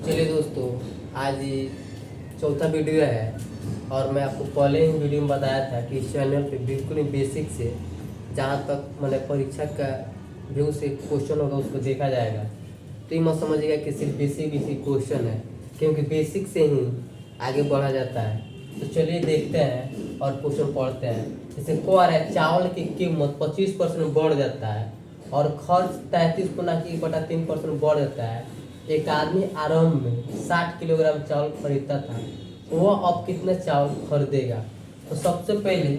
चलिए दोस्तों, आज ये चौथा वीडियो है और मैं आपको पहले ही वीडियो में बताया था कि इस चैनल पे बिल्कुल ही बेसिक से जहाँ तक मैंने परीक्षा का व्यू से क्वेश्चन होगा उसको देखा जाएगा। तो ये मत समझिएगा कि सिर्फ बेसिक इसी क्वेश्चन है, क्योंकि बेसिक से ही आगे बढ़ा जाता है। तो चलिए देखते हैं और क्वेश्चन पढ़ते हैं। जैसे को आ रहा है, चावल की कीमत 25% बढ़ जाता है और खर्च 33.1/3% बढ़ जाता है। एक आदमी आरंभ में 60 किलोग्राम चावल खरीदता था, वह अब कितना चावल खरीदेगा? तो सबसे पहले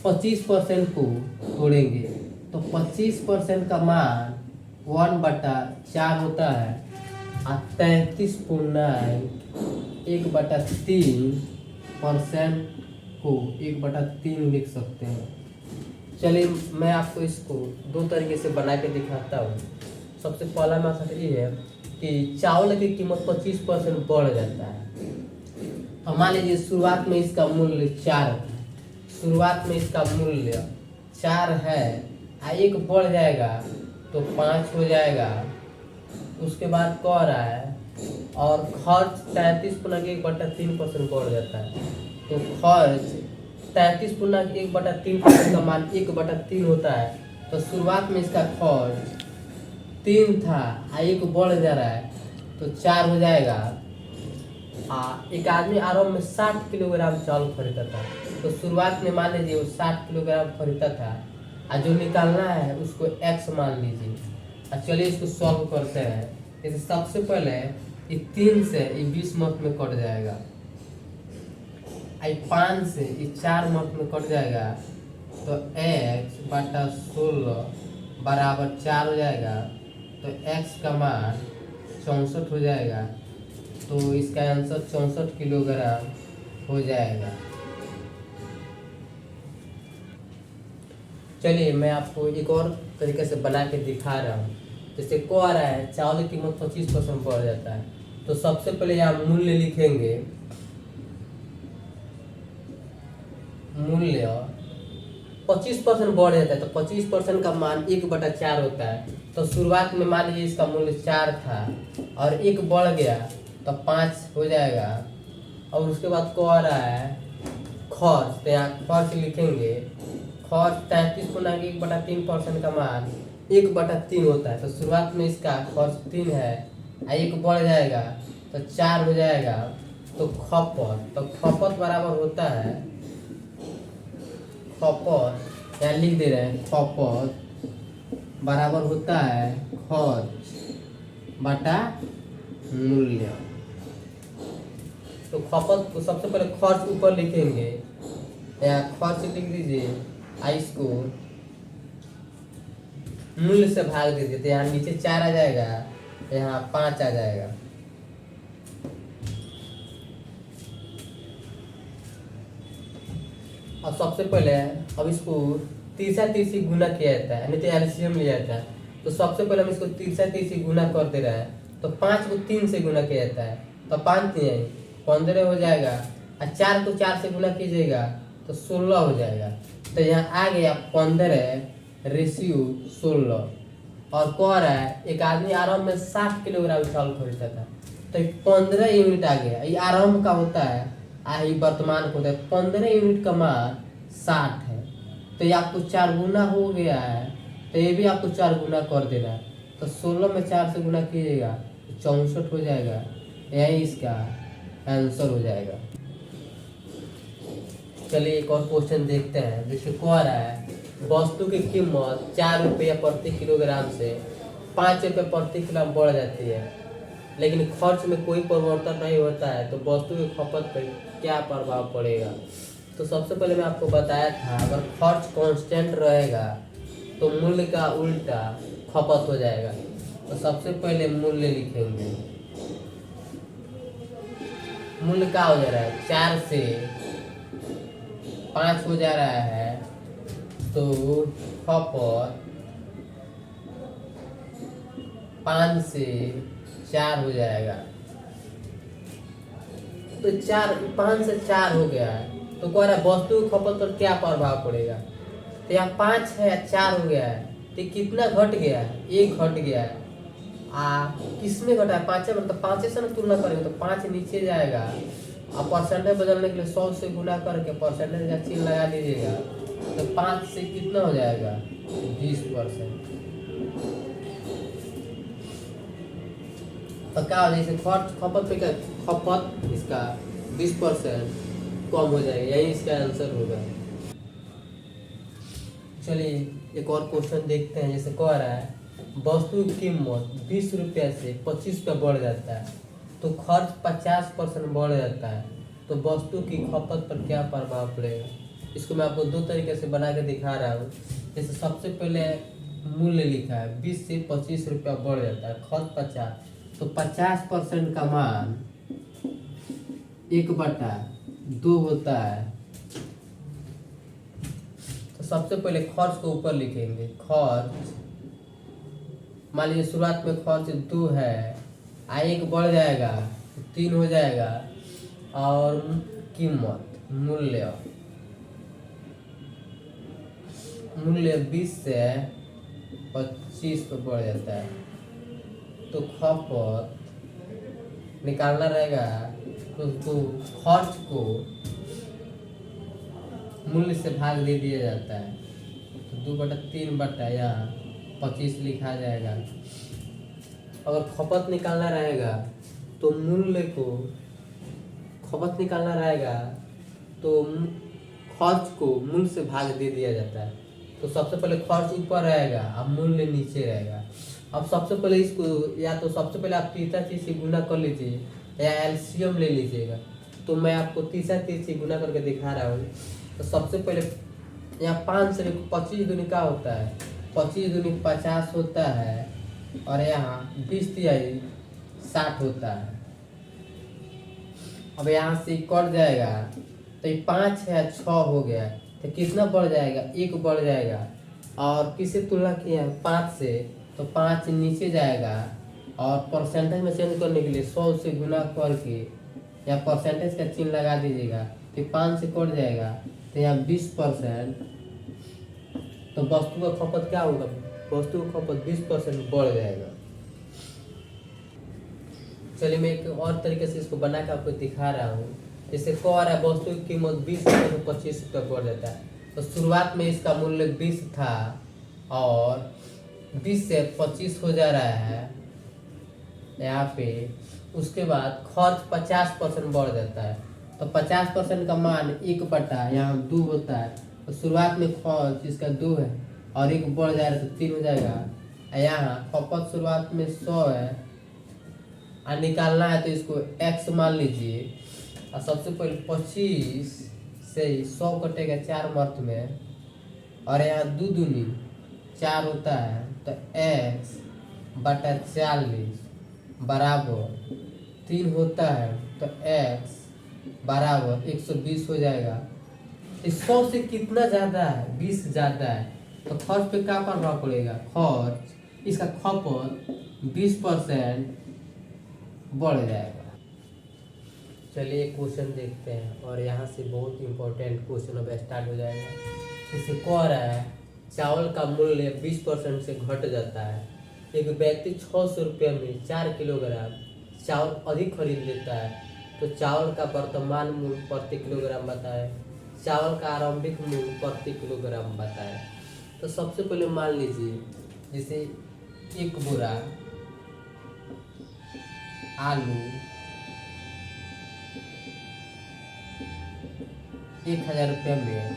25% को तोड़ेंगे तो 25% का मान 1/4 होता है और 33.1/3% को 1/3 लिख सकते हैं। चलिए मैं आपको इसको दो तरीके से बना के दिखाता हूँ। सबसे पहला मेथड ये है कि चावल की कीमत 25% बढ़ जाता है। तो मान लीजिए शुरुआत में इसका मूल्य 4 था, शुरुआत में इसका मूल्य 4 है, एक बढ़ जाएगा तो 5 हो जाएगा। उसके बाद कह रहा है और खर्च 33.1/3% बढ़ जाता है। तो खर्च 33.1/3% का मान 1/3 होता है। तो शुरुआत में इसका खर्च 3 था, एक बढ़ जा रहा है तो 4 हो जाएगा। एक आदमी आरंभ में 60 किलोग्राम चावल खरीदता था। तो शुरुआत में मान लीजिए वो 60 किलोग्राम खरीदता था और जो निकालना है उसको x मान लीजिए। चलिए इसको सॉल्व करते हैं। जैसे सबसे पहले ये 3 से ये 20 मत में कट जाएगा, 5 से ये 4 मत में कट जाएगा तो x/16 बराबर 4 हो जाएगा। तो x का मान 64 हो जाएगा। तो इसका आंसर 64 किलोग्राम हो जाएगा। चलिए मैं आपको एक और तरीके से बना के दिखा रहा हूँ। जैसे को आ रहा है चावल की कीमत 25% बढ़ जाता है। तो सबसे पहले यहाँ मूल्य लिखेंगे, मूल्य 25% बढ़ जाता है तो 25% का मान 1/4 होता है। तो शुरुआत में मान लीजिए इसका मूल्य 4 था और 1 बढ़ गया तो 5 हो जाएगा। और उसके बाद को आ रहा है खर्च, तो यहाँ खर्च लिखेंगे, खर्च 33.1/3% का मान 1/3 होता है। तो शुरुआत में इसका खर्च 3 है, 1 बढ़ जाएगा तो 4 हो जाएगा। तो खपत बराबर होता है, खपत यहाँ लिख दे रहे हैं, खपत बराबर होता है खर्च बटा मूल्य। तो खपत को सबसे पहले खर्च ऊपर लिखेंगे, या खर्च लिख दीजिए, इसको मूल्य से भाग दीजिए। तो यहाँ नीचे 4 आ जाएगा, यहाँ 5 आ जाएगा। और सबसे पहले अब इसको तीसरा तीसरी गुना किया जाता है, नहीं तो एलसीएम लिया जाता है। तो सबसे पहले हम इसको तीसरा तीसरी गुना कर दे रहे हैं। तो 5 को 3 से गुना किया जाता है तो 5 3 15 हो जाएगा। और 4 को 4 से गुना कीजिएगा तो 16 हो जाएगा। तो यहाँ आ गया 15/16। और कह रहा है एक आदमी आरंभ में 60 किलोग्राम चावल खरीदता था। तो 15 यूनिट आ गया, ये आरंभ का होता है, ये वर्तमान को होता है। 15 यूनिट का मान 60 है। तो ये आपको 4 गुना हो गया है, तो ये भी आपको 4 गुना कर देना है। तो 16 में 4 से गुना कीजिएगा तो 64 हो जाएगा। यही इसका आंसर हो जाएगा। चलिए एक और क्वेश्चन देखते हैं। जैसे कह रहा है वस्तु की कीमत 4 रुपया प्रति किलोग्राम से 5 रुपये प्रति किलोग्राम बढ़ जाती है, लेकिन खर्च में कोई परिवर्तन नहीं होता है। तो वस्तु की खपत पर क्या प्रभाव पड़ेगा? तो सबसे पहले मैं आपको बताया था, अगर खर्च कांस्टेंट रहेगा तो मूल्य का उल्टा खपत हो जाएगा। तो सबसे पहले मूल्य लिखेंगे, मूल्य क्या हो जा रहा है, 4 से 5 हो जा रहा है। तो खपत 5 से 4 हो जाएगा। तो 5 से 4 हो गया है। तो कह रहा है वस्तु की खपत पर क्या प्रभाव पड़ेगा? तो यहाँ 5 है, 4 हो गया है, तो कितना घट गया है? 1 घट गया है। किस में घटा है, 5 में, मतलब 5 से ना तुलना करेंगे तो 5 नीचे जाएगा। अब परसेंटेज बदलने के लिए 100 से गुना करके परसेंटेज का चिन्ह लगा दीजिएगा, तो 5 से कितना हो जाएगा, 20%। तो क्या हो जाएगा, खर्च खपत पे क्या, खपत इसका 20% कम हो जाएगा, यही इसका आंसर होगा। चलिए एक और क्वेश्चन देखते हैं। जैसे कह रहा है वस्तु की कीमत 20 रुपया से 25 रुपया बढ़ जाता है, तो खर्च 50% बढ़ जाता है, तो वस्तु की खपत पर क्या प्रभाव पड़ेगा। इसको मैं आपको दो तरीके से बना के दिखा रहा हूँ। जैसे सबसे पहले मूल्य लिखा है 20 से 25 रुपया बढ़ जाता है, खर्च 50, तो 50% का मान 1/2 होता है। तो सबसे पहले खर्च को ऊपर लिखेंगे, खर्च, मान लीजिए शुरुआत में खर्च 2 है, 1 बढ़ जाएगा तो 3 हो जाएगा, और कीमत मूल्य, मूल्य 20 से 25 पे बढ़ जाता है, तो खपत निकालना रहेगा, तो उसको खर्च को मूल्य से भाग दे दिया जाता है, तो 2/3 बटा यहाँ 25 लिखा जाएगा। अगर खपत निकालना रहेगा तो मूल्य को, खपत निकालना रहेगा तो खर्च को मूल्य से भाग दे दिया जाता है। तो सबसे पहले खर्च ऊपर रहेगा और मूल्य नीचे रहेगा। अब सबसे पहले इसको, या तो सबसे पहले आप तीसरा चीज से गुना कर लीजिए या एलसीएम ले लीजिएगा। तो मैं आपको तीसरा चीज से गुना करके दिखा रहा हूँ। तो सबसे पहले यहाँ 5 से 25 दूनी का होता है, 25 दूनी 50 होता है, और यहाँ 20 तिहाई 60 होता है। अब यहाँ से कट जाएगा तो ये 5 है 6 हो गया, तो कितना बढ़ जाएगा, 1 बढ़ जाएगा। और किससे तुलना किया है, 5 से, तो 5 नीचे जाएगा, और परसेंटेज में चेंज करने के लिए 100 से गुना करके या परसेंटेज का चिन्ह लगा दीजिएगा, तो 5 से कट जाएगा, तो यहाँ 20%। तो वस्तु का खपत क्या होगा, वस्तु का खपत 20% बढ़ जाएगा। चलिए मैं एक और तरीके से इसको बना के आपको दिखा रहा हूँ। जैसे कह रहा है वस्तु की कीमत 20 रुपये से 25 रुपये बढ़ जाता है, तो शुरुआत में इसका मूल्य 20 था और 20 से 25 हो जा रहा है यहाँ पे। उसके बाद खर्च 50% बढ़ जाता है, तो 50% का मान 1/, यहाँ 2 होता है। तो शुरुआत में खर्च इसका 2 है और 1 बढ़ जाएगा तो 3 हो जाएगा। यहाँ खपत शुरुआत में 100 है और निकालना है, तो इसको x मान लीजिए। और सबसे पहले 25 से 100 कटेगा 4 मर्थ में, और यहाँ 2 दूनी 4 होता है, तो x/40 बराबर 3 होता है, तो x बराबर 120 हो जाएगा। इस 100 से कितना ज़्यादा है, 20 ज़्यादा है, तो खर्च पे क्या प्रभाव पड़ेगा, खर्च, इसका खपत 20% बढ़ जाएगा। चलिए क्वेश्चन देखते हैं, और यहाँ से बहुत इंपॉर्टेंट क्वेश्चन अब स्टार्ट हो जाएगा। जैसे कह रहा है चावल का मूल्य 20% से घट जाता है। एक व्यक्ति 600 रुपये में 4 किलोग्राम चावल अधिक खरीद लेता है, तो चावल का वर्तमान मूल्य प्रति किलोग्राम बताएं, चावल का आरंभिक मूल्य प्रति किलोग्राम बताएं। तो सबसे पहले मान लीजिए जैसे 1 बोरा आलू 1000 रुपये में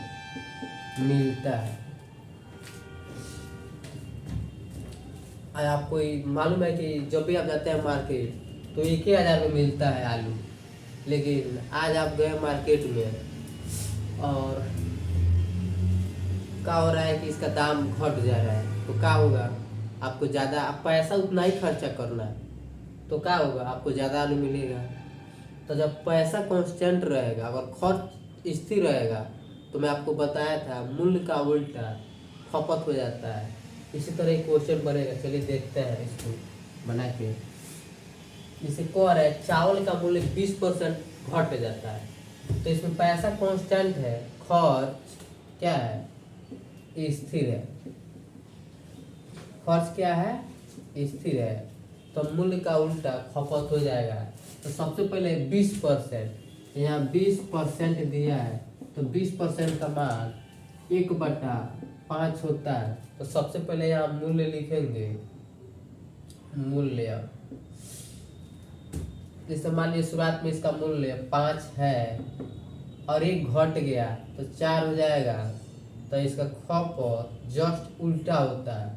मिलता है। आज आपको मालूम है कि जब भी आप जाते हैं मार्केट तो 1000 में मिलता है आलू, लेकिन आज आप गए मार्केट में और क्या हो रहा है कि इसका दाम घट जा रहा है, तो क्या होगा, आपको ज़्यादा, आप पैसा उतना ही खर्चा करना है, तो क्या होगा, आपको ज़्यादा आलू मिलेगा। तो जब पैसा कांस्टेंट रहेगा, अगर खर्च स्थिर रहेगा, तो मैं आपको बताया था मूल्य का उल्टा खपत हो जाता है। इसी तरह एक क्वेश्चन बनेगा, चलिए देखते हैं इसको बना के। जैसे कह रहा है चावल का मूल्य 20% घट जाता है, तो इसमें पैसा कांस्टेंट है, खर्च क्या है, स्थिर है। खर्च क्या है, स्थिर है। तो मूल्य का उल्टा खपत हो जाएगा। तो सबसे पहले 20%, यहाँ 20% दिया है, तो 20% का मान 1/5 होता है। तो सबसे पहले यहाँ मूल्य लिखेंगे, मूल्य। जैसे मान लीजिए शुरुआत में इसका मूल्य 5 है और 1 घट गया तो 4 हो जाएगा। तो इसका खपत जस्ट उल्टा होता है,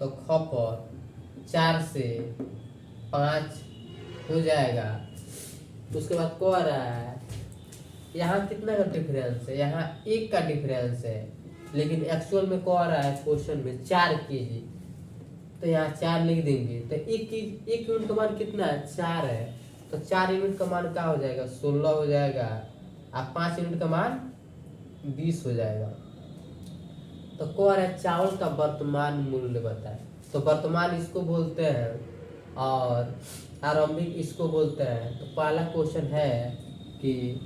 तो खपत 4 से 5 हो जाएगा। उसके बाद को आ रहा है, यहाँ कितना का डिफरेंस है, यहाँ 1 का डिफरेंस है, लेकिन एक्चुअल में को आ रहा है क्वेश्चन में 4 केजी। तो यहाँ 4 लिख देंगे। तो एक यूनिट का मान कितना है, 4 है। तो 4 यूनिट का मान क्या हो जाएगा, 16 हो जाएगा। अब 5 यूनिट का मान 20 हो जाएगा। तो को आ रहा है चावल का वर्तमान मूल्य बताए। तो वर्तमान इसको बोलते हैं और आरंभिक इसको बोलते हैं। तो पहला क्वेश्चन है कि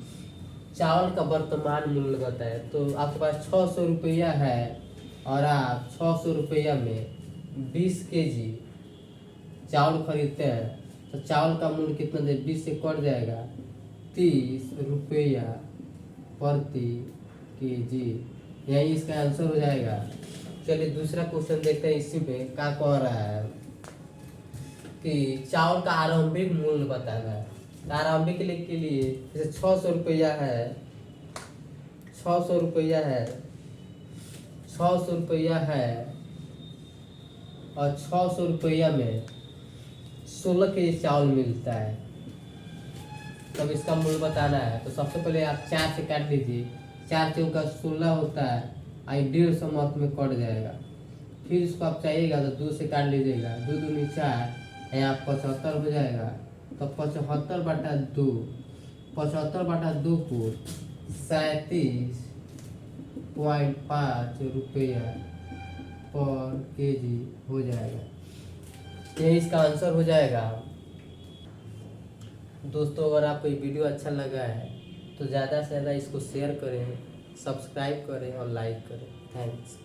चावल का वर्तमान मूल्य बताए। तो आपके पास 600 रुपया है और आप 600 रुपया में 20 केजी चावल खरीदते हैं। तो चावल का मूल्य कितना दे, 20 से कट जाएगा, 30 रुपया प्रति केजी। यही इसका आंसर हो जाएगा। चलिए दूसरा क्वेश्चन देखते हैं। इसी में क्या कह रहा है कि चावल का आरंभिक मूल्य बताना है। आरंभिक के लिए जैसे 600 रुपया है, 600 रुपया है, 600 रुपया है और 600 रुपया में 16 केजी चावल मिलता है। तब इसका मूल्य बताना है। तो सबसे पहले आप 4 से काट लीजिए, 4 से का 16 होता है, आई 150 मत में कट जाएगा। फिर इसको आप चाहिएगा तो 2 से काट लीजिएगा, 2 दूनी 4, यहाँ 75 हो जाएगा। तो 75/2, 75/2 को 37.5 रुपया पर केजी हो जाएगा। यही इसका आंसर हो जाएगा। दोस्तों अगर आपको ये वीडियो अच्छा लगा है तो ज़्यादा से ज़्यादा इसको शेयर करें, सब्सक्राइब करें और लाइक करें। थैंक्स।